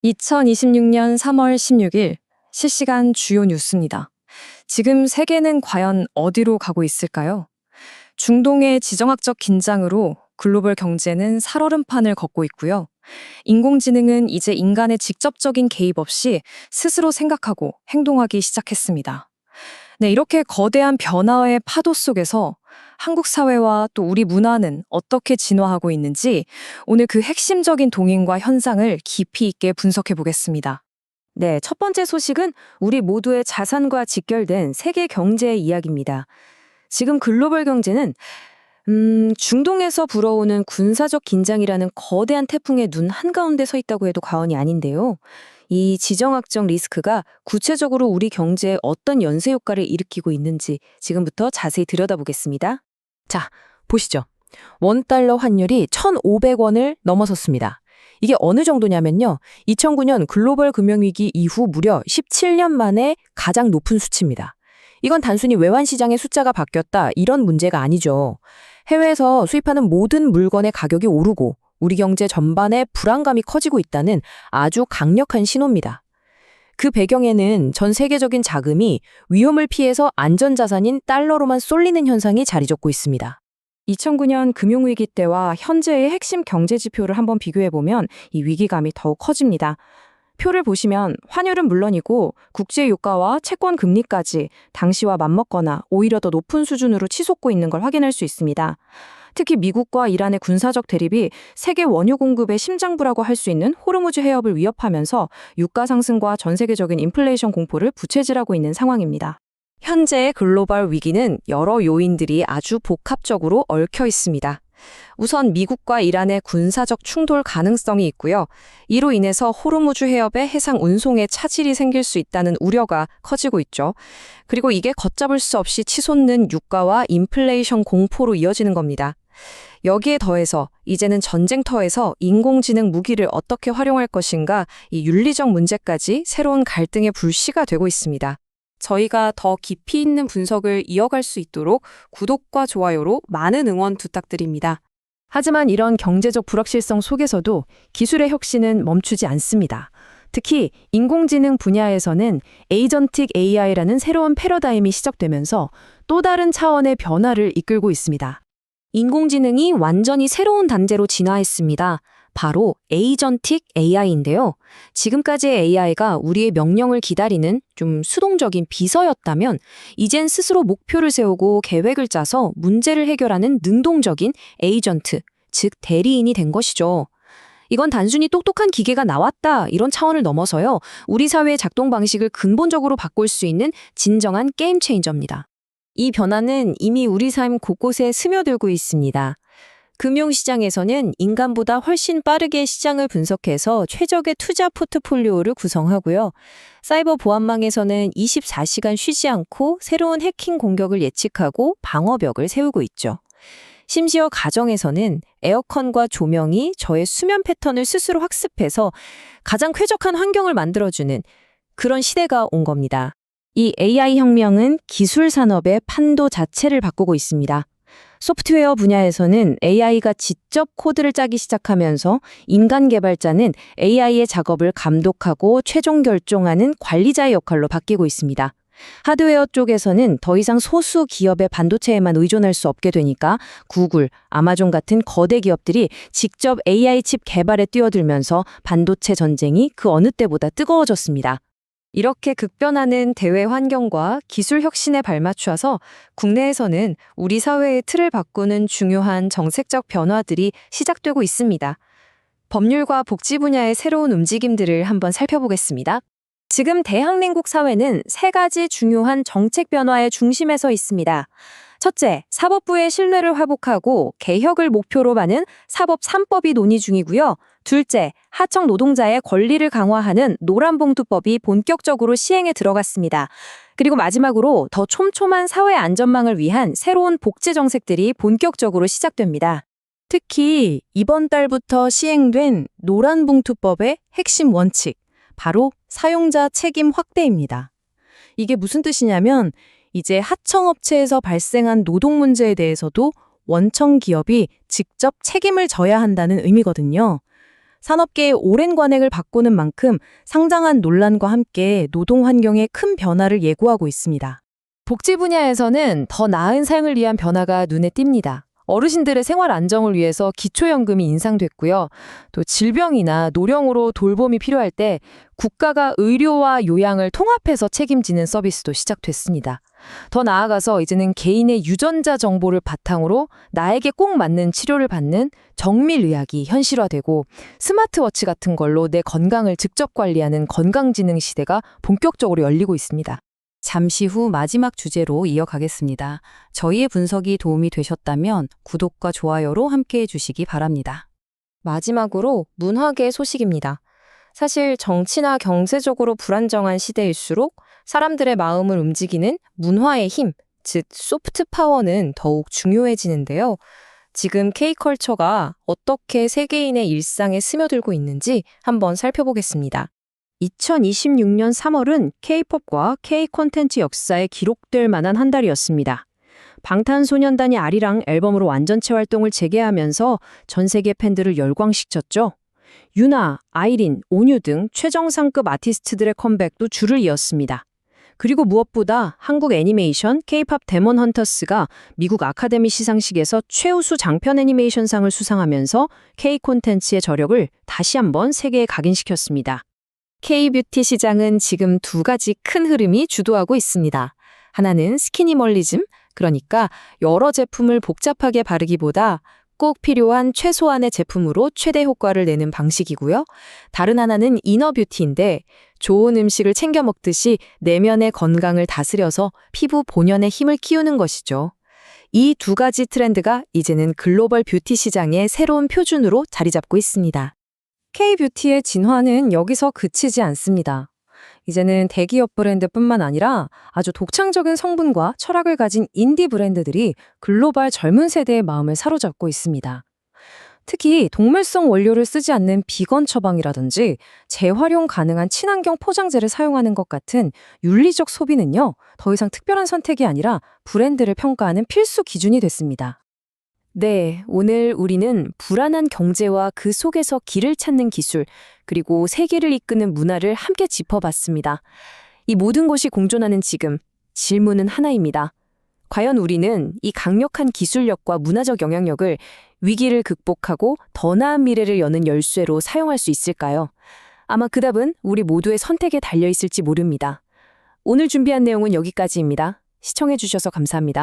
2026년 3월 16일 실시간 주요 뉴스입니다. 지금 세계는 과연 어디로 가고 있을까요? 중동의 지정학적 긴장으로 글로벌 경제는 살얼음판을 걷고 있고요. 인공지능은 이제 인간의 직접적인 개입 없이 스스로 생각하고 행동하기 시작했습니다. 네, 이렇게 거대한 변화의 파도 속에서 한국 사회와 또 우리 문화는 어떻게 진화하고 있는지 오늘 그 핵심적인 동인과 현상을 깊이 있게 분석해 보겠습니다. 네, 첫 번째 소식은 우리 모두의 자산과 직결된 세계 경제의 이야기입니다. 지금 글로벌 경제는 중동에서 불어오는 군사적 긴장이라는 거대한 태풍의 눈 한가운데 서 있다고 해도 과언이 아닌데요. 이 지정학적 리스크가 구체적으로 우리 경제에 어떤 연쇄 효과를 일으키고 있는지 지금부터 자세히 들여다보겠습니다. 자, 보시죠. 원달러 환율이 1,500원을 넘어섰습니다. 이게 어느 정도냐면요. 2009년 글로벌 금융위기 이후 무려 17년 만에 가장 높은 수치입니다. 이건 단순히 외환시장의 숫자가 바뀌었다 이런 문제가 아니죠. 해외에서 수입하는 모든 물건의 가격이 오르고 우리 경제 전반에 불안감이 커지고 있다는 아주 강력한 신호입니다. 그 배경에는 전 세계적인 자금이 위험을 피해서 안전자산인 달러로만 쏠리는 현상이 자리 잡고 있습니다. 2009년 금융위기 때와 현재의 핵심 경제 지표를 한번 비교해보면 이 위기감이 더욱 커집니다. 표를 보시면 환율은 물론이고 국제 유가와 채권 금리까지 당시와 맞먹거나 오히려 더 높은 수준으로 치솟고 있는 걸 확인할 수 있습니다. 특히 미국과 이란의 군사적 대립이 세계 원유 공급의 심장부라고 할 수 있는 호르무즈 해협을 위협하면서 유가 상승과 전 세계적인 인플레이션 공포를 부채질하고 있는 상황입니다. 현재의 글로벌 위기는 여러 요인들이 아주 복합적으로 얽혀 있습니다. 우선 미국과 이란의 군사적 충돌 가능성이 있고요. 이로 인해서 호르무즈 해협의 해상 운송에 차질이 생길 수 있다는 우려가 커지고 있죠. 그리고 이게 걷잡을 수 없이 치솟는 유가와 인플레이션 공포로 이어지는 겁니다. 여기에 더해서 이제는 전쟁터에서 인공지능 무기를 어떻게 활용할 것인가 이 윤리적 문제까지 새로운 갈등의 불씨가 되고 있습니다. 저희가 더 깊이 있는 분석을 이어갈 수 있도록 구독과 좋아요로 많은 응원 부탁드립니다. 하지만 이런 경제적 불확실성 속에서도 기술의 혁신은 멈추지 않습니다. 특히 인공지능 분야에서는 에이전틱 AI라는 새로운 패러다임이 시작되면서 또 다른 차원의 변화를 이끌고 있습니다. 인공지능이 완전히 새로운 단계로 진화했습니다. 바로 에이전틱 AI인데요. 지금까지의 AI가 우리의 명령을 기다리는 좀 수동적인 비서였다면 이젠 스스로 목표를 세우고 계획을 짜서 문제를 해결하는 능동적인 에이전트, 즉 대리인이 된 것이죠. 이건 단순히 똑똑한 기계가 나왔다 이런 차원을 넘어서요. 우리 사회의 작동 방식을 근본적으로 바꿀 수 있는 진정한 게임 체인저입니다. 이 변화는 이미 우리 삶 곳곳에 스며들고 있습니다. 금융시장에서는 인간보다 훨씬 빠르게 시장을 분석해서 최적의 투자 포트폴리오를 구성하고요. 사이버 보안망에서는 24시간 쉬지 않고 새로운 해킹 공격을 예측하고 방어벽을 세우고 있죠. 심지어 가정에서는 에어컨과 조명이 저의 수면 패턴을 스스로 학습해서 가장 쾌적한 환경을 만들어주는 그런 시대가 온 겁니다. 이 AI 혁명은 기술 산업의 판도 자체를 바꾸고 있습니다. 소프트웨어 분야에서는 AI가 직접 코드를 짜기 시작하면서 인간 개발자는 AI의 작업을 감독하고 최종 결정하는 관리자의 역할로 바뀌고 있습니다. 하드웨어 쪽에서는 더 이상 소수 기업의 반도체에만 의존할 수 없게 되니까 구글, 아마존 같은 거대 기업들이 직접 AI 칩 개발에 뛰어들면서 반도체 전쟁이 그 어느 때보다 뜨거워졌습니다. 이렇게 급변하는 대외 환경과 기술 혁신에 발맞춰서 국내에서는 우리 사회의 틀을 바꾸는 중요한 정책적 변화들이 시작되고 있습니다. 법률과 복지 분야의 새로운 움직임들을 한번 살펴보겠습니다. 지금 대한민국 사회는 세 가지 중요한 정책 변화의 중심에 서 있습니다. 첫째, 사법부의 신뢰를 회복하고 개혁을 목표로 하는 사법 3법이 논의 중이고요. 둘째, 하청 노동자의 권리를 강화하는 노란봉투법이 본격적으로 시행에 들어갔습니다. 그리고 마지막으로 더 촘촘한 사회 안전망을 위한 새로운 복지 정책들이 본격적으로 시작됩니다. 특히 이번 달부터 시행된 노란봉투법의 핵심 원칙, 바로 사용자 책임 확대입니다. 이게 무슨 뜻이냐면 이제 하청업체에서 발생한 노동 문제에 대해서도 원청 기업이 직접 책임을 져야 한다는 의미거든요. 산업계의 오랜 관행을 바꾸는 만큼 상장한 논란과 함께 노동 환경에 큰 변화를 예고하고 있습니다. 복지 분야에서는 더 나은 삶을 위한 변화가 눈에 띕니다. 어르신들의 생활 안정을 위해서 기초연금이 인상됐고요. 또 질병이나 노령으로 돌봄이 필요할 때 국가가 의료와 요양을 통합해서 책임지는 서비스도 시작됐습니다. 더 나아가서 이제는 개인의 유전자 정보를 바탕으로 나에게 꼭 맞는 치료를 받는 정밀의학이 현실화되고 스마트워치 같은 걸로 내 건강을 직접 관리하는 건강지능 시대가 본격적으로 열리고 있습니다. 잠시 후 마지막 주제로 이어가겠습니다. 저희의 분석이 도움이 되셨다면 구독과 좋아요로 함께해 주시기 바랍니다. 마지막으로 문화계 소식입니다. 사실 정치나 경제적으로 불안정한 시대일수록 사람들의 마음을 움직이는 문화의 힘, 즉 소프트 파워는 더욱 중요해지는데요. 지금 K컬처가 어떻게 세계인의 일상에 스며들고 있는지 한번 살펴보겠습니다. 2026년 3월은 K-팝과 K 콘텐츠 역사에 기록될 만한 한 달이었습니다. 방탄소년단이 아리랑 앨범으로 완전체 활동을 재개하면서 전 세계 팬들을 열광시켰죠. 유나, 아이린, 온유 등 최정상급 아티스트들의 컴백도 줄을 이었습니다. 그리고 무엇보다 한국 애니메이션 K-팝 데몬 헌터스가 미국 아카데미 시상식에서 최우수 장편 애니메이션상을 수상하면서 K 콘텐츠의 저력을 다시 한번 세계에 각인시켰습니다. K-뷰티 시장은 지금 두 가지 큰 흐름이 주도하고 있습니다. 하나는 스키니멀리즘, 그러니까 여러 제품을 복잡하게 바르기보다 꼭 필요한 최소한의 제품으로 최대 효과를 내는 방식이고요. 다른 하나는 이너뷰티인데 좋은 음식을 챙겨 먹듯이 내면의 건강을 다스려서 피부 본연의 힘을 키우는 것이죠. 이 두 가지 트렌드가 이제는 글로벌 뷰티 시장의 새로운 표준으로 자리 잡고 있습니다. K-뷰티의 진화는 여기서 그치지 않습니다. 이제는 대기업 브랜드뿐만 아니라 아주 독창적인 성분과 철학을 가진 인디 브랜드들이 글로벌 젊은 세대의 마음을 사로잡고 있습니다. 특히 동물성 원료를 쓰지 않는 비건 처방이라든지 재활용 가능한 친환경 포장재를 사용하는 것 같은 윤리적 소비는요, 더 이상 특별한 선택이 아니라 브랜드를 평가하는 필수 기준이 됐습니다. 네, 오늘 우리는 불안한 경제와 그 속에서 길을 찾는 기술, 그리고 세계를 이끄는 문화를 함께 짚어봤습니다. 이 모든 것이 공존하는 지금, 질문은 하나입니다. 과연 우리는 이 강력한 기술력과 문화적 영향력을 위기를 극복하고 더 나은 미래를 여는 열쇠로 사용할 수 있을까요? 아마 그 답은 우리 모두의 선택에 달려 있을지 모릅니다. 오늘 준비한 내용은 여기까지입니다. 시청해주셔서 감사합니다.